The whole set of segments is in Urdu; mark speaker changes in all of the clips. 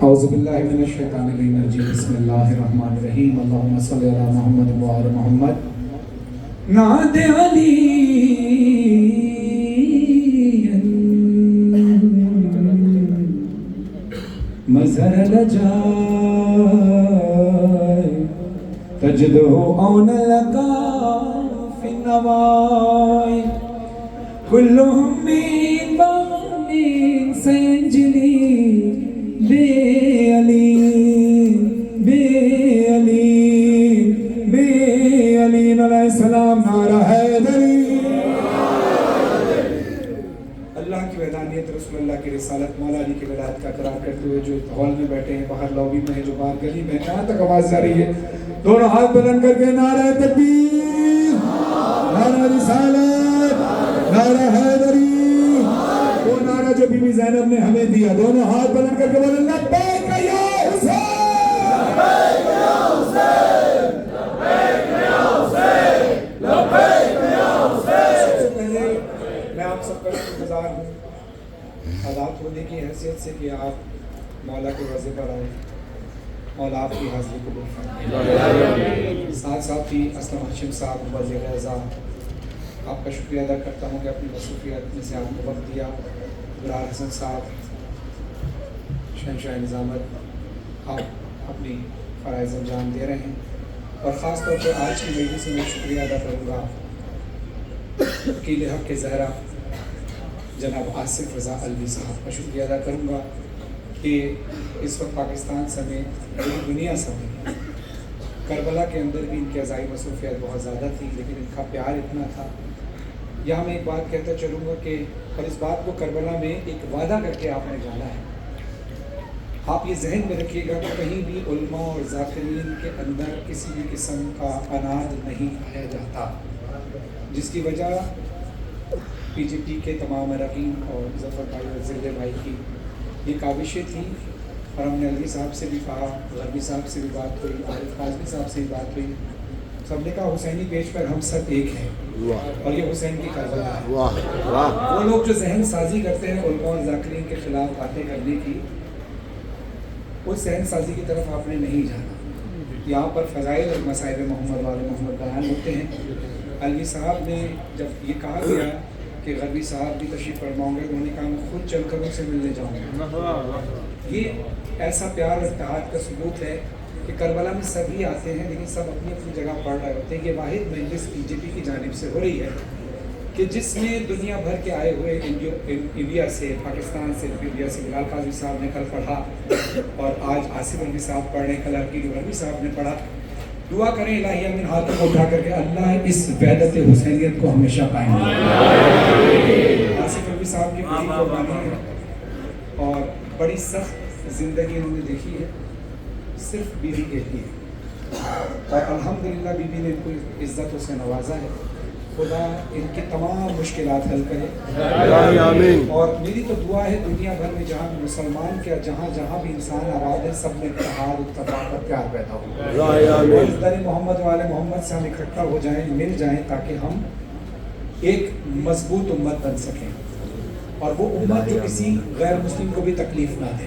Speaker 1: اعوذ باللہ من الشیطان الرجیم بسم اللہ الرحمن الرحیم اللہم صلی علی محمد و آل محمد نعت علی مظہر لجائے تجدہ اون لگا فی النوائی کلہم من بانی سینجلی بے علی علیہ السلام نعرہ حیدری۔ اللہ کی وحدانیت، رسول اللہ کی رسالت، مولا علی کی ولایت کا اقرار کرتے ہوئے جو ہال میں بیٹھے ہیں، باہر لابی میں ہیں، جو باہر گلی میں ہیں، جہاں تک آواز جا رہی ہے، دونوں ہاتھ بلند کر کے نعرہ تکبیر، نعرہ رسالت، نعرہ حیدری، وہ نعرہ جو بی بی زینب نے ہمیں دیا، دونوں ہاتھ بلند کر کے بولیں لبیک یا حسین، لبیک یا حسین، لبیک یا حسین، لبیک یا حسین۔ سب سے پہلے میں آپ سب کا شکرگزار ہوں آزاد ہونے کی حیثیت سے کہ آپ مولا کے وضع پر آئے، مولا آپ کی حاضری قبول فرمائے۔ ساتھ ساتھ ہی اسلم ہاشم صاحب مبلغ اعظم، آپ کا شکریہ ادا کرتا ہوں کہ اپنی مصروفیات میں سے آپ کو وقت دیا۔ برار حسن صاحب، شہنشاہ نظامت، آپ اپنی فرائض انجام دے رہے ہیں، اور خاص طور پر آج کی مجلس میں شکریہ ادا کروں گا وکیل حق کے زہرا جناب آصف رضا الوی صاحب کا شکریہ ادا کروں گا کہ اس وقت پاکستان سمیت پوری دنیا سمیت کربلا کے اندر بھی ان کی عزائی مصروفیات بہت زیادہ تھی، لیکن ان کا پیار اتنا تھا۔ یہاں میں ایک بات کہتا چلوں گا کہ اور اس بات کو کربلا میں ایک وعدہ کر کے آپ نے جانا ہے، آپ یہ ذہن میں رکھیے گا کہ کہیں بھی علماء اور ذاکرین کے اندر کسی بھی قسم کا اناج نہیں کھایا جاتا، جس کی وجہ پی جے پی کے تمام اراکین اور ظفر بھائی اور ذلے بھائی کی یہ کاوشیں تھیں، اور ہم نے علی صاحب سے بھی کہا، غربی صاحب سے بھی بات ہوئی، عارف کاظمی صاحب سے بھی بات ہوئی، سب نے کہا حسینی پیج پر ہم سب ایک ہیں، اور یہ حسین کی کربلا ہے۔ وہ لوگ جو ذہن سازی کرتے ہیں علماء اور ذاکرین کے خلاف باتیں کرنے کی، اس ذہن سازی کی طرف آپ نے نہیں جانا۔ یہاں پر فضائل اور مصائب محمد والے محمد بیان ہوتے ہیں۔ علوی صاحب نے جب یہ کہا گیا کہ غربی صاحب بھی تشریف فرماؤں گے، انہوں نے کہا میں خود چل کر ان سے ملنے جاؤں گا۔ یہ ایسا پیار اور اتحاد کا ثبوت ہے کہ کربلا میں سبھی آتے ہیں، لیکن سب اپنی اپنی جگہ پڑھ رہے ہوتے ہیں۔ یہ واحد مجلس پی جے پی کی جانب سے ہو رہی ہے کہ جس میں دنیا بھر کے آئے ہوئے انڈیا سے، پاکستان سے، انڈیا سے بلال قاضی صاحب نے کل پڑھا، اور آج آصف الوی صاحب پڑھ رہے ہیں، کل عبدالقادر غربی صاحب نے پڑھا۔ دعا کریں الہی امین ہاتھوں کو اٹھا کر کے اللہ اس وحدت حسینیت کو ہمیشہ قائم رکھے۔ آصف الوی صاحب کی بڑی قربانی ہے اور بڑی سخت زندگی انہوں نے دیکھی ہے، صرف بیوی کے لیے، اور الحمدللہ بیوی نے ان کو عزتوں سے نوازا ہے۔ خدا ان کی تمام مشکلات حل کرے، اور میری تو دعا ہے دنیا بھر میں جہاں بھی مسلمان کیا، جہاں جہاں بھی انسان آباد ہے، سب میں اتحاد، اتفاق اور پیار پیدا ہو، اور در محمد والے محمد سے ہم اکٹھا ہو جائیں، مل جائیں، تاکہ ہم ایک مضبوط امت بن سکیں، اور وہ امت جو کسی غیر مسلم کو بھی تکلیف نہ دے۔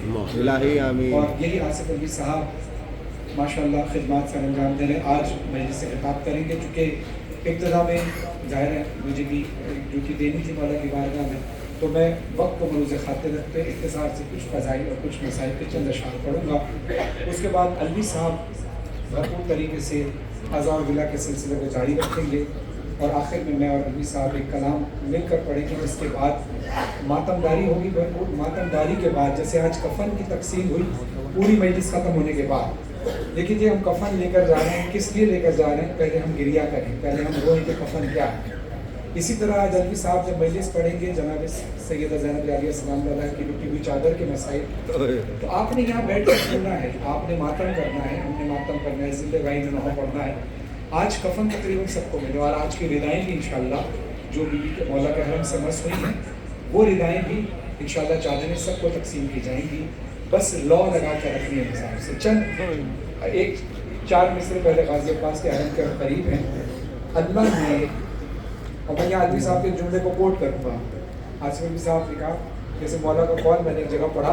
Speaker 1: اور یہی آصف الوی صاحب ماشاءاللہ خدمات سے انجام دے رہے۔ آج مجلس سے خطاب کریں گے، چونکہ ابتدا میں ظاہر ہے مجھے بھی ڈیوٹی دینی تھی مولا کی بارگاہ میں، تو میں وقت کو مروز خاطر رکھتے اختصار سے کچھ فضائل اور کچھ مسائل کے چند اشعار پڑھوں گا۔ اس کے بعد الوی صاحب بھرپور طریقے سے عزا و بلا کے سلسلے کو جاری رکھیں گے، اور آخر میں اور الوی صاحب ایک کلام مل کر پڑھیں گے، جس کے بعد ماتمداری ہوگی بھرپور۔ ماتمداری کے بعد جیسے آج کفن کی تقسیم ہوئی پوری مجلس ختم ہونے کے بعد، لیکن یہ ہم کفن لے کر جا رہے ہیں، کس لیے لے کر جا رہے ہیں؟ پہلے ہم گریہ کریں، پہلے ہم روئیں کہ کفن کیا ہے۔ اسی طرح آج الوی صاحب جب مجلس پڑھیں گے جناب سیدہ زینب عالیہ السلام علیہ کی لٹی ہوئی چادر کے مسائل، تو آپ نے یہاں بیٹھ کر سننا ہے، آپ نے ماتم کرنا ہے، ہم نے ماتم کرنا ہے، ذلے بھائی نے نوحہ پڑھنا ہے۔ آج کفن تقریباً سب کو ملے، اور آج کی ردائیں بھی انشاءاللہ جو بیوی کے مولا کے حرم سے مس ہوئی ہیں، وہ ردائیں بھی انشاءاللہ چادریں سب کو تقسیم کی جائیں گی۔ بس لو لگا کر رکھنی ہے حساب سے۔ چند ایک 4 مصرے پہلے غازی عباس کے حرم کے قریب ہیں۔ اللہ نے، اور میں یہاں علوی صاحب کے جملے کو کوٹ کروں گا، آصف الوی صاحب نے کہا، جیسے مولا کا قول میں نے ایک جگہ پڑھا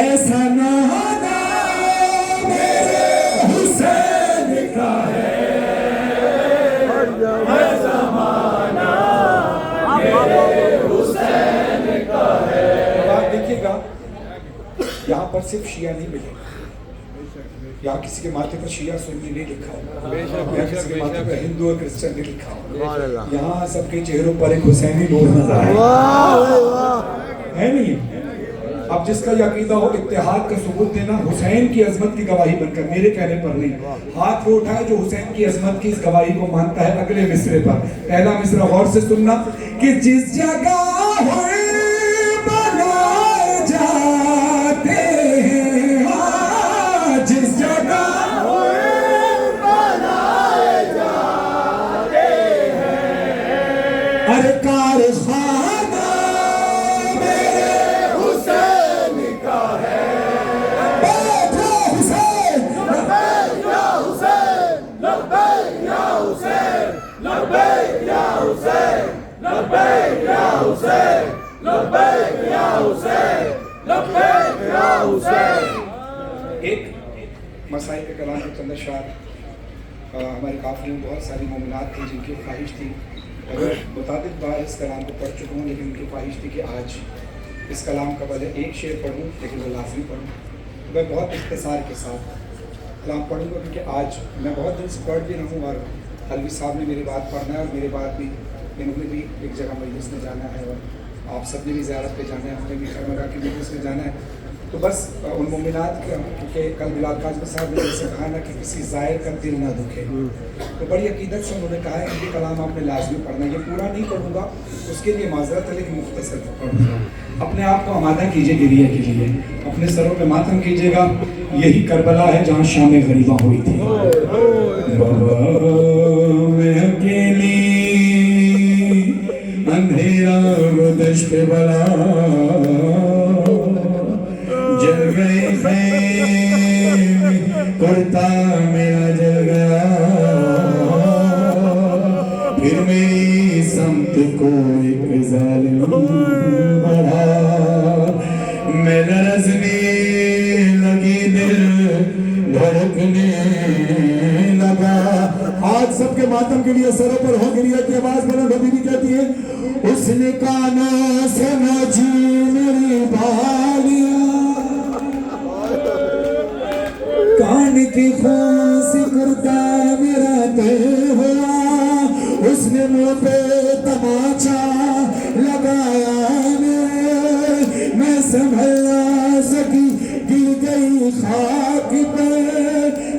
Speaker 1: ایسا نانا میرے حسین کا ہے دیکھیے گا یہاں پر صرف شیعہ نہیں ملے، یہاں کسی کے ماتھے پر شیعہ سنی نہیں لکھا ہو، یہاں کسی کے ماتھے پر ہندو اور کرسچن نہیں لکھا ہو، یہاں سب کے چہروں پر ایک حسینی نور نظر آئے ہے نہیں؟ اب جس کا یہ عقیدہ ہو اتحاد کا ثبوت دینا حسین کی عظمت کی گواہی بن کر، میرے کہنے پر نہیں، ہاتھ وہ اٹھائے جو حسین کی عظمت کی اس گواہی کو مانتا ہے اگلے مصرے پر۔ پہلا مصرع غور سے سننا کہ جس جگہ ہوئے بنائے جاتے ہیں، جس جگہ ہوئے بنائے جاتے ہیں، ارے کارخانہ میرے حسین کا ہے، بیٹھو حسین لبیک یا حسین، لبیک یا حسین، لبیک یا حسین، لبیک یا حسین، لبیک یا حسین، لبیک یا حسین۔ ایک مسائل کے کلام کے چند اشعار، ہمارے قافلے میں بہت ساری مومنات تھیں جن کی خواہش تھی، اگر متعدد بار اس کلام کو پڑھ چکا ہوں لیکن ان کی خواہش تھی کہ آج اس کلام کا بھلے ایک شعر پڑھوں لیکن وہ لازمی پڑھوں، میں بہت اختصار کے ساتھ کلام پڑھوں گا کیونکہ آج میں بہت دن سے پڑھ بھی رہا ہوں اور حلوی صاحب نے میری بات پڑھنا ہے اور میرے بعد بھی انہوں نے بھی ایک جگہ مجلس میں جانا ہے اور آپ سب نے بھی زیارت پہ جانا ہے، ہم نے بھی خیمگاہ کی مجلس میں جانا ہے، تو بس ان مومنات کا، کیونکہ کل بلال کاظمی صاحب نے جیسے کہا نا کہ کسی زائر کا دل نہ دکھے، تو بڑی عقیدت سے انہوں نے کہا ہے کہ یہ کلام آپ نے لازمی پڑھنا ہے، یہ پورا نہیں پڑھوں گا اس کے لیے معذرت ہے لیکن مختصر پڑھوں گا۔ اپنے آپ کو آمادہ کیجئے گریہ کے لیے، اپنے سروں پہ ماتم کیجئے گا، یہی کربلا ہے جہاں شام غریبہ ہوئی تھی۔ بابا میں اکیلی اندھیرا گردش پہ بلا جل گئے خیم کرتا میرا جل گیا، پھر میری سمت کو ایک ظالم بڑھا، میں لرزنے لگی دل دھڑکنے لگا۔ آج سب کے ماتم کے لیے سروں پر ہو گریہ کی آواز بلند ابھی بھی کہتی ہے، اس نے کانا سمجھی میری بالیاں، کان کی خون سے کرتا میرا طے ہوا، اس نے منہ پہ تماچا لگایا، میں سنبھل نہ سکی گر گئی خاک پہ،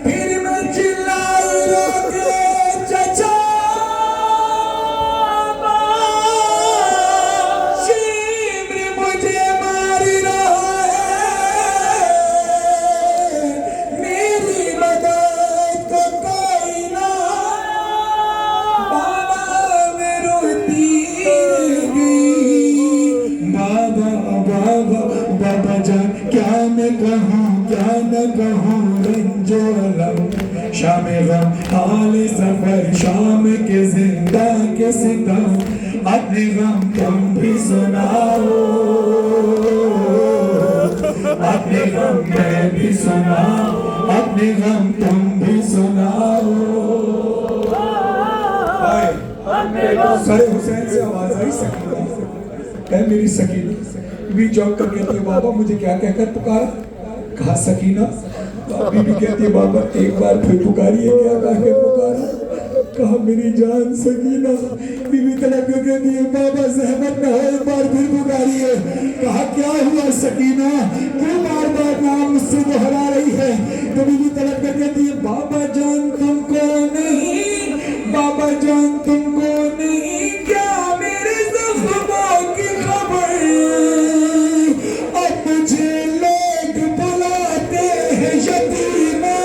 Speaker 1: پھر میں چلائی رو کے چچا شیبر مجھے ماری رہا ہے، میری مدد کو کوئی نہ، بابا میں روتی رہی، بابا بابا بابا جان کیا میں کہوں کیا نہ کہوں، رنج و الم شام غم حال سفر شام کے زندہ کے ستم، اپنے غم تم بھی سناؤ، اپنے غم میں بھی سناؤ، اپنے غم تم بھی سناؤ۔ سر حسین سے آواز آئی سکینہ، اے میری سکینہ، بی چوک کر کہتی ہے بابا مجھے کیا کہہ کر پکارا، کہا سکینہ، بی بی کہتی ہے بابا ایک بار پھر پکاریے، کیا کہہ کے پکارا، کہا میری جان سکینہ، بی بی تڑپ کے کہتی ہے بابا زحمت نہ ہو ایک بار پھر پکاریے، کہا کیا ہوا سکینہ، کیوں بار بار نام مجھ سے دہرا رہی ہے، تو بی بی تڑپ کے کہتی ہے بابا جان تم کو نہیں، بابا جان تم کو نہیں، کیا میرے زخموں کی خبر، اب مجھے لوگ بلاتے ہیں یتیمہ،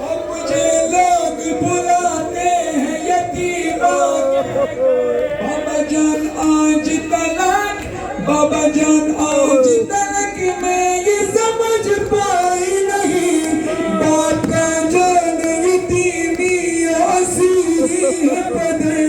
Speaker 1: اب مجھے لوگ بلاتے ہیں یتیمہ، بابا جان آج تلک، بابا جان آج تلک میں یہ سمجھ پائی نہیں، باپ کا جان یتیمی اسیری بدر،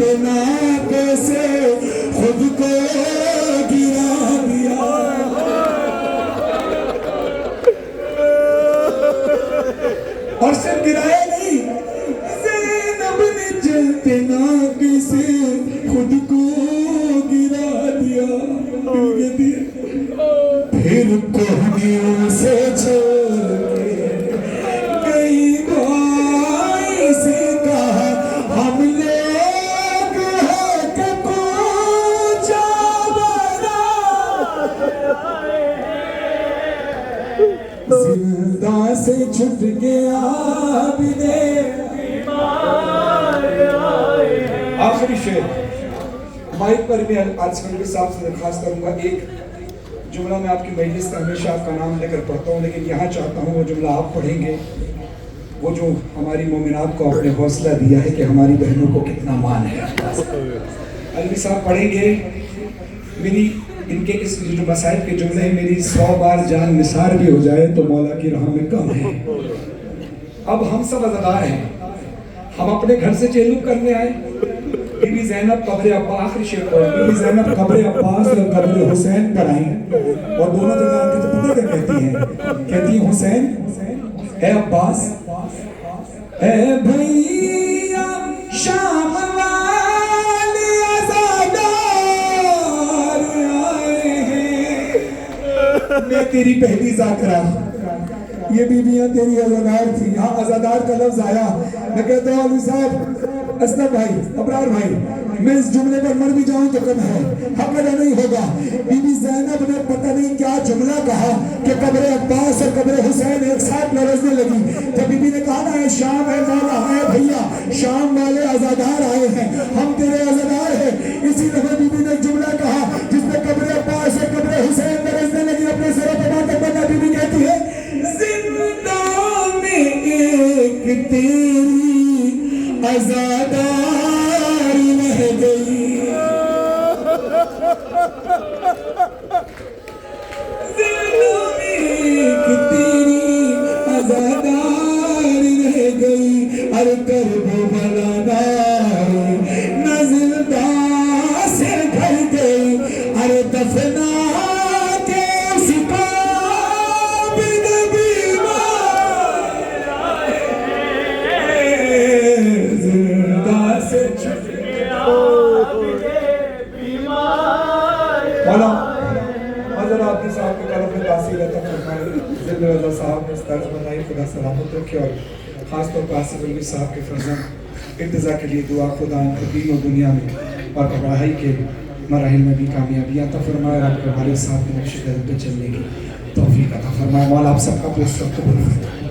Speaker 2: اتنا کیسے خود کو گرا دیا. اور صرف گرایا نہیں, زینب نے اتنا کیسے خود کو گرا دیا. کہتی ہے پھر کوہنیوں سے چھوڑ کے کئی بھائی سے کہا ہم لوگ ہیں کہ کوچا بنا. زندہ سے چھٹ گیا عابدے.
Speaker 1: آخری شعر مائک پر میں آج کے صاحب سے درخواست کروں گا. ایک جملہ میں آپ کی مجلس کا ہمیشہ آپ کا نام لے کر پڑھتا ہوں, لیکن یہاں چاہتا ہوں وہ جملہ آپ پڑھیں گے, وہ جو ہماری مومنات کو آپ نے حوصلہ دیا ہے کہ ہماری بہنوں کو کتنا مان ہے. علوی صاحب پڑھیں گے. میری ان کے اس جو مسائل کے جملے ہیں, میری 100 بار جان نثار بھی ہو جائے تو مولا کی راہ میں کم ہے. اب ہم سب عزادار ہیں, ہم اپنے گھر سے چیلو کرنے آئے. بی بی زینب قبر عباس, آخری شعر پڑھ, بی بی زینب قبر عباس اور قبر حسین پر آئی اور دونوں جگہ آ کے تو پتہ کیا کہتی ہیں, کہتی ہیں حسین اے عباس اے بھیا شام والے عزادار آئے ہیں. میں تیری پہلی ذاکرہ, یہ بیویاں تیری عزادار تھی. یہاں عزادار کا لفظ آیا. میں کہتا ہوں علی صاحب, اسلم بھائی, ابرار بھائی, میں اس جملے پر مر بھی جاؤں تو کم ہے, حق ادا نہیں ہوگا. بی بی زینب نے پتہ نہیں کیا جملہ کہا کہ قبر عباس اور قبر حسین ایک ساتھ لرزنے لگی. تو بی بی نے کہا نا اے شام اے مولا اے بھیا, شام والے عزادار آئے ہیں, ہم تیرے عزادار ہیں. اسی دفعہ بی بی نے ایک جملہ کہا جس میں قبر عباس اور قبر حسین لرزنے لگی. اپنے سروں پہ بات کرنا, بی بی کہتی ہے زندہ میں ایک تیری عزادار رہ گئی. زندہ میں ایک تیری عزادار رہ گئی. ار کربلا نہ زندہ سے گھر گئی. ار دفنا کے اس قابل بیمار زندہ سے چھٹ گیا مولا حضرت عبدی صاحب کے قلب میں تاثیر عطا فرمائے. ذل رضا صاحب نے اس طرز بنائی, خدا سلامت رکھے. اور خاص طور پر آصف علوی صاحب کے فرزند ارتضا کے لیے دعا, خدا ان کو دین و دنیا میں اور پڑھائی کے مراحل میں بھی کامیابی عطا فرمائے. اور آپ کے والد صاحب کے نقش قدم پہ چلنے کی توفیق عطا فرمائے. مولا آپ سب کا پرستر قبول فرمائے.